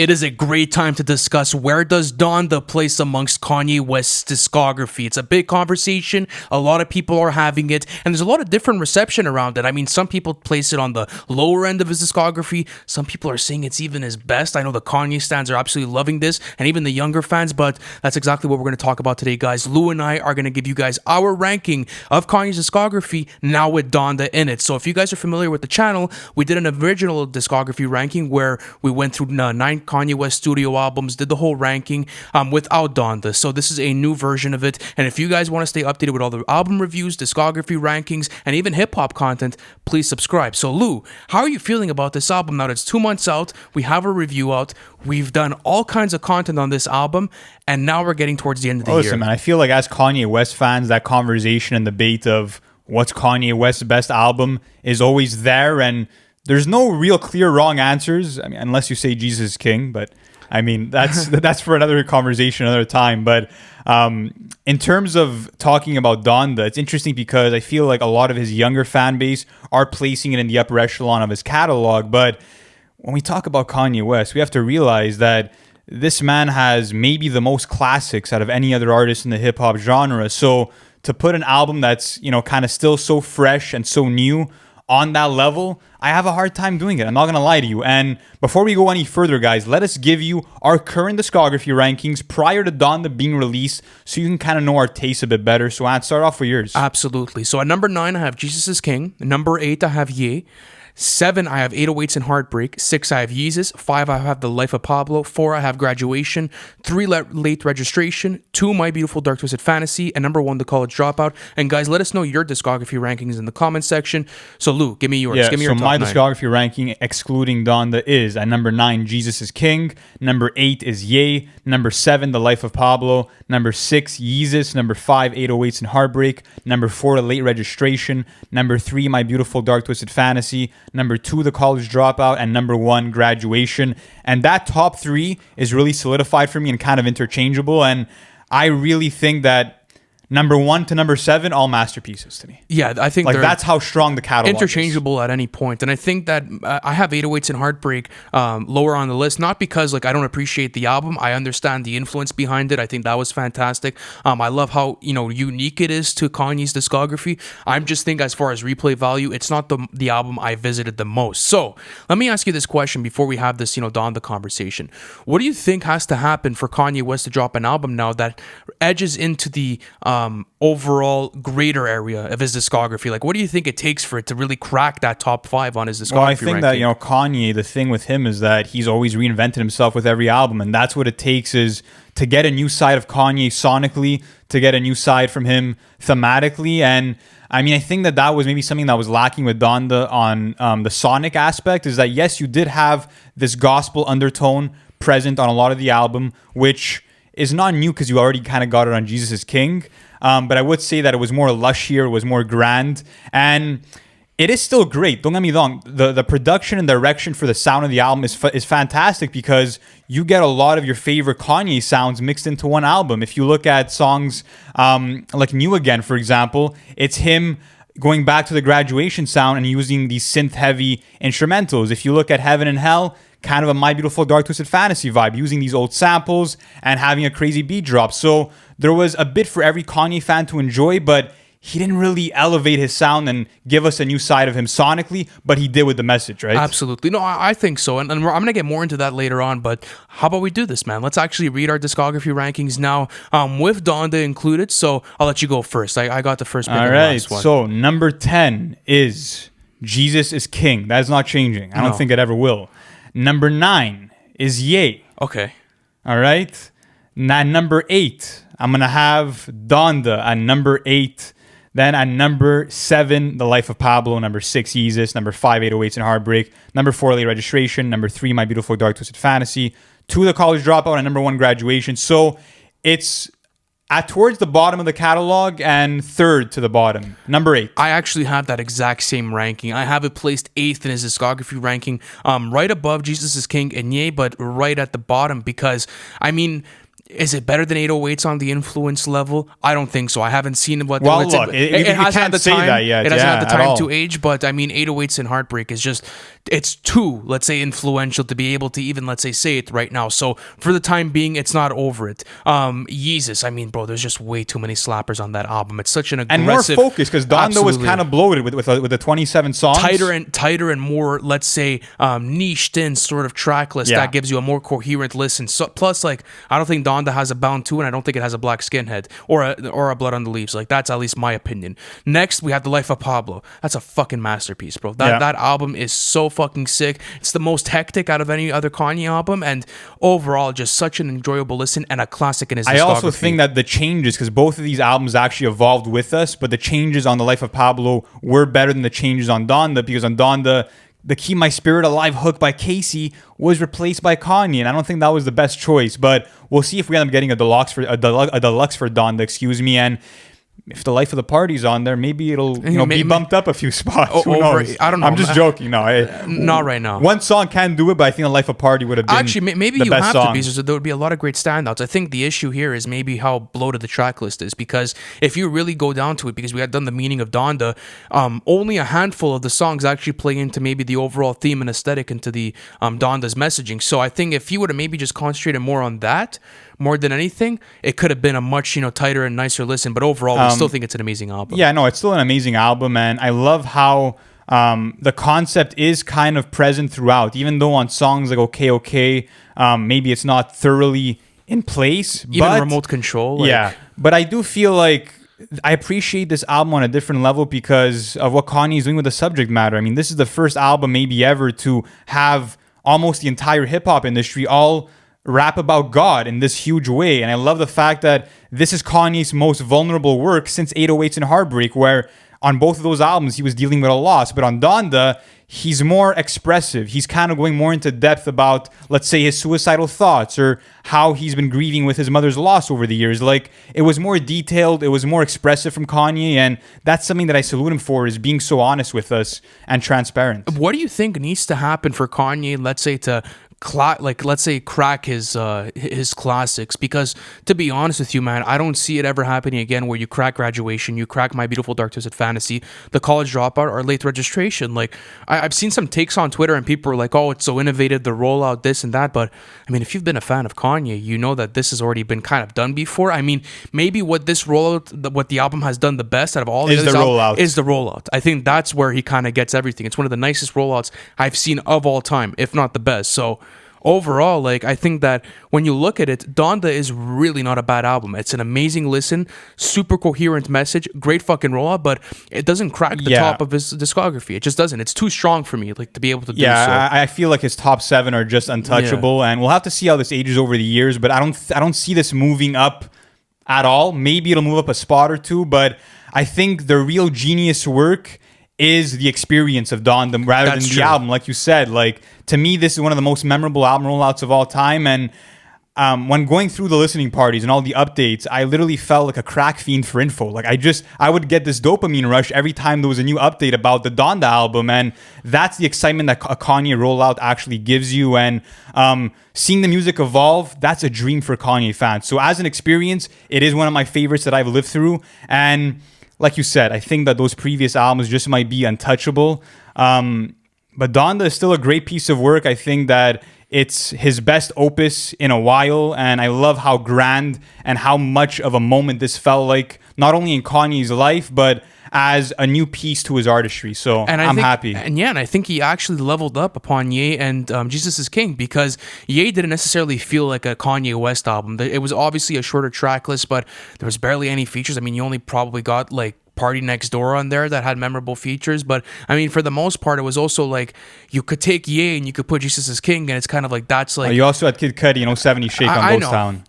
It is a great time to discuss where does Donda place amongst Kanye West's discography. It's a big conversation. A lot of people are having it, and there's a lot of different reception around it. I mean, some people place it on the lower end of his discography. Some people are saying it's even his best. I know the Kanye stans are absolutely loving this, and even the younger fans, but that's exactly what we're going to talk about today, guys. Lou and I are going to give you guys our ranking of Kanye's discography, now with Donda in it. So if you guys are familiar with the channel, we did an original discography ranking where we went through 9 Kanye West studio albums, did the whole ranking without Donda. So this is a new version of it. And if you guys want to stay updated with all the album reviews, discography rankings, and even hip-hop content, please subscribe. So Lou, how are you feeling about this album now that it's 2 months out? We have a review out. We've done all kinds of content on this album, and now we're getting towards the end of the year. Listen, man, I feel like as Kanye West fans, that conversation and debate of what's Kanye West's best album is always there, and there's no real clear wrong answers. I mean, unless you say Jesus is King, but I mean, that's for another conversation, another time. But in terms of talking about Donda, it's interesting because I feel like a lot of his younger fan base are placing it in the upper echelon of his catalog. But when we talk about Kanye West, we have to realize that this man has maybe the most classics out of any other artist in the hip-hop genre. So to put an album that's, kind of still so fresh and so new on that level, I have a hard time doing it. I'm not going to lie to you. And before we go any further, guys, let us give you our current discography rankings prior to Donda being released so you can kind of know our taste a bit better. So, Ant, start off with yours. Absolutely. So at number 9, I have Jesus is King. Number 8, I have Ye. 7, I have 808s and Heartbreak. 6, I have Yeezus. 5, I have The Life of Pablo. 4, I have Graduation. 3, Late Registration. 2, My Beautiful Dark Twisted Fantasy. And number 1, The College Dropout. And guys, let us know your discography rankings in the comment section. So Lou, give me yours. Yeah, give me your top my 9. discography ranking, excluding Donda, is at number 9, Jesus is King. Number 8 is Ye. Number 7, The Life of Pablo. Number 6, Yeezus. Number 5, 808s and Heartbreak. Number 4, The Late Registration. Number 3, My Beautiful Dark Twisted Fantasy. Number 2, The College Dropout, and number 1, Graduation. And that top 3 is really solidified for me and kind of interchangeable. And I really think that number 1 to number 7, all masterpieces to me. Yeah, I think that's how strong the catalog interchangeable is. At any point. And I think that I have 808s and Heartbreak lower on the list, not because I don't appreciate the album. I understand the influence behind it. I think that was fantastic. I love how unique it is to Kanye's discography. I'm just think as far as replay value, it's not the album I visited the most. So let me ask you this question before we have this Donda conversation. What do you think has to happen for Kanye West to drop an album now that edges into the overall greater area of his discography? Like, what do you think it takes for it to really crack that top 5 on his discography? Well, I think ranking? that Kanye, the thing with him is that he's always reinvented himself with every album, and that's what it takes is to get a new side of Kanye sonically, to get a new side from him thematically. And I mean, I think that was maybe something that was lacking with Donda on the sonic aspect, is that yes, you did have this gospel undertone present on a lot of the album, which is not new because you already kind of got it on Jesus is King. But I would say that it was more lushier, it was more grand, and it is still great. Don't get me wrong. The production and direction for the sound of the album is fantastic because you get a lot of your favorite Kanye sounds mixed into one album. If you look at songs like New Again, for example, it's him going back to the Graduation sound and using these synth-heavy instrumentals. If you look at Heaven and Hell, kind of a My Beautiful Dark Twisted Fantasy vibe, using these old samples and having a crazy beat drop. So there was a bit for every Kanye fan to enjoy, but he didn't really elevate his sound and give us a new side of him sonically, but he did with the message, right? Absolutely. No, I think so. And I'm going to get more into that later on, but how about we do this, man? Let's actually read our discography rankings now with Donda included. So I'll let you go first. I got the first pick. All right. Last one. So number 10 is Jesus is King. That is not changing. I don't think it ever will. Number 9 is Ye. Okay. All right. Now, number 8, I'm going to have Donda at number 8. Then at number 7, The Life of Pablo. Number 6, Yeezus. Number 5, 808s and Heartbreak. Number 4, Late Registration. Number 3, My Beautiful Dark Twisted Fantasy. 2, The College Dropout. And number 1, Graduation. So it's towards the bottom of the catalog and third to the bottom. Number 8. I actually have that exact same ranking. I have it placed 8th in his discography ranking, right above Jesus is King and Ye, but right at the bottom because, I mean, is it better than 808s on the influence level? I don't think so. I haven't seen what. Well, look, it hasn't had the time. It hasn't had the time to age, but I mean, 808s and Heartbreak is just it's too, let's say, influential to be able to even, let's say it right now. So for the time being, it's not over it. Yeezus, I mean, bro, there's just way too many slappers on that album. It's such an aggressive and more focused, because Donda was kind of bloated with the 27 songs. Tighter and more, let's say, niched in sort of track list that gives you a more coherent listen. So plus, like, I don't think Donda has a Bound 2, and I don't think it has a Black Skinhead or a Blood on the Leaves. Like, that's at least my opinion. Next, we have The Life of Pablo. That's a fucking masterpiece, bro. That album is so fucking sick. It's the most hectic out of any other Kanye album, and overall just such an enjoyable listen and a classic in his discography. I also think that the changes, because both of these albums actually evolved with us, but the changes on The Life of Pablo were better than the changes on Donda, because on Donda, the Keep My Spirit Alive hook by Casey was replaced by Kanye, and I don't think that was the best choice. But we'll see if we end up getting a deluxe for Donda, excuse me. And if The Life of the Party's on there, maybe it'll be bumped up a few spots. Who knows? I don't know. I'm just joking. No, not right now. One song can do it, but I think The Life of Party would have been actually maybe the you best have song. to be. So there would be a lot of great standouts. I think the issue here is maybe how bloated the track list is, because if you really go down to it, because we had done the meaning of Donda, only a handful of the songs actually play into maybe the overall theme and aesthetic, into the Donda's messaging. So I think if you would have maybe just concentrated more on that, more than anything, it could have been a much tighter and nicer listen. But overall, we still think it's an amazing album. Yeah, no, it's still an amazing album, and I love how the concept is kind of present throughout, even though on songs like Okay, maybe it's not thoroughly in place. Even Remote Control. But I do feel like I appreciate this album on a different level because of what Kanye is doing with the subject matter. I mean, this is the first album maybe ever to have almost the entire hip-hop industry all rap about God in this huge way. And I love the fact that this is Kanye's most vulnerable work since 808s and Heartbreak, where on both of those albums he was dealing with a loss. But on Donda, he's more expressive. He's kind of going more into depth about, let's say, his suicidal thoughts or how he's been grieving with his mother's loss over the years. Like, it was more detailed, it was more expressive from Kanye, and that's something that I salute him for, is being so honest with us and transparent. What do you think needs to happen for Kanye, let's say, to crack his classics? Because to be honest with you, man, I don't see it ever happening again where you crack Graduation, you crack My Beautiful Dark Twisted Fantasy, The College Dropout, or Late Registration. Like, I've seen some takes on Twitter and people are like, oh, it's so innovative, the rollout, this and that. But I mean, if you've been a fan of Kanye, you know that this has already been kind of done before. I mean, maybe what the album has done the best out of all is the rollout. I think that's where he kind of gets everything. It's one of the nicest rollouts I've seen of all time, if not the best. So overall, like, I think that when you look at it, Donda is really not a bad album. It's an amazing listen, super coherent message, great fucking rollout, but it doesn't crack the top of his discography. It just doesn't. It's too strong for me, like, to be able to do so. Yeah, I feel like his top 7 are just untouchable, and we'll have to see how this ages over the years, but I don't see this moving up at all. Maybe it'll move up a spot or two, but I think the real genius work is the experience of Donda rather than the album. Like you said, like, to me, this is one of the most memorable album rollouts of all time. And when going through the listening parties and all the updates, I literally felt like a crack fiend for info. Like, I would get this dopamine rush every time there was a new update about the Donda album. And that's the excitement that a Kanye rollout actually gives you. And seeing the music evolve, that's a dream for Kanye fans. So as an experience, it is one of my favorites that I've lived through. And like you said, I think that those previous albums just might be untouchable. But Donda is still a great piece of work. I think that it's his best opus in a while. And I love how grand and how much of a moment this felt like, not only in Kanye's life, but as a new piece to his artistry. So I'm happy. And I think he actually leveled up upon Ye and Jesus is King, because Ye didn't necessarily feel like a Kanye West album. It was obviously a shorter track list, but there was barely any features. I mean, you only probably got like Party Next Door on there that had memorable features, but I mean, for the most part, it was also like you could take Ye and you could put Jesus is King, and it's kind of like that's like you also had Kid Cudi, 70 Shake on Ghost Town.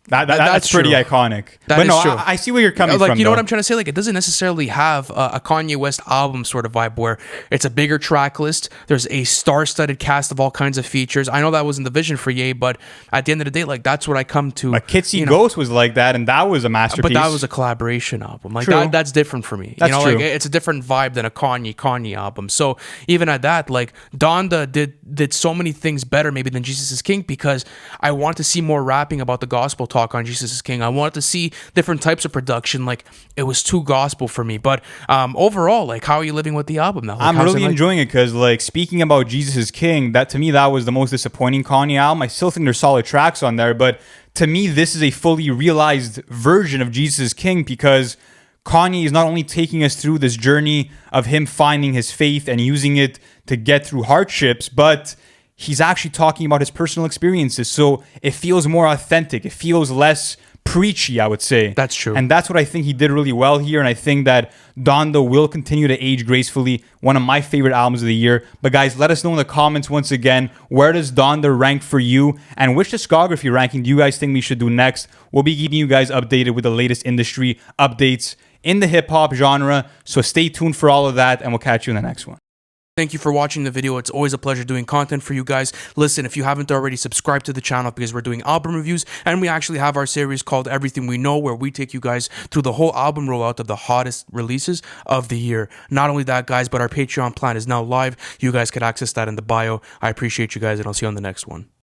That's pretty iconic. That is true. I see where you're coming from. Like, you know what I'm trying to say? Like, it doesn't necessarily have a Kanye West album sort of vibe where it's a bigger track list. There's a star-studded cast of all kinds of features. I know that wasn't the vision for Ye, but at the end of the day, like, that's what I come to. Like, Kitsy Ghost was like that, and that was a masterpiece. But that was a collaboration album. Like, that's different for me. That's true. Like, it's a different vibe than a Kanye album. So even at that, like, Donda did so many things better maybe than Jesus is King, because I want to see more rapping about the gospel, talk on Jesus is King. I wanted to see different types of production. Like, it was too gospel for me. But overall, like, how are you living with the album now? Like, I'm how's really it like? enjoying it because, like, speaking about Jesus is King, that to me, that was the most disappointing Kanye album. I still think there's solid tracks on there, but to me, this is a fully realized version of Jesus is King because Kanye is not only taking us through this journey of him finding his faith and using it to get through hardships, but he's actually talking about his personal experiences. So it feels more authentic. It feels less preachy, I would say. That's true. And that's what I think he did really well here. And I think that Donda will continue to age gracefully. One of my favorite albums of the year. But guys, let us know in the comments once again, where does Donda rank for you? And which discography ranking do you guys think we should do next? We'll be keeping you guys updated with the latest industry updates in the hip-hop genre. So stay tuned for all of that, and we'll catch you in the next one. Thank you for watching the video. It's always a pleasure doing content for you guys. Listen, if you haven't already, subscribe to the channel because we're doing album reviews, and we actually have our series called Everything We Know, where we take you guys through the whole album rollout of the hottest releases of the year. Not only that, guys, but our Patreon plan is now live. You guys can access that in the bio. I appreciate you guys, and I'll see you on the next one.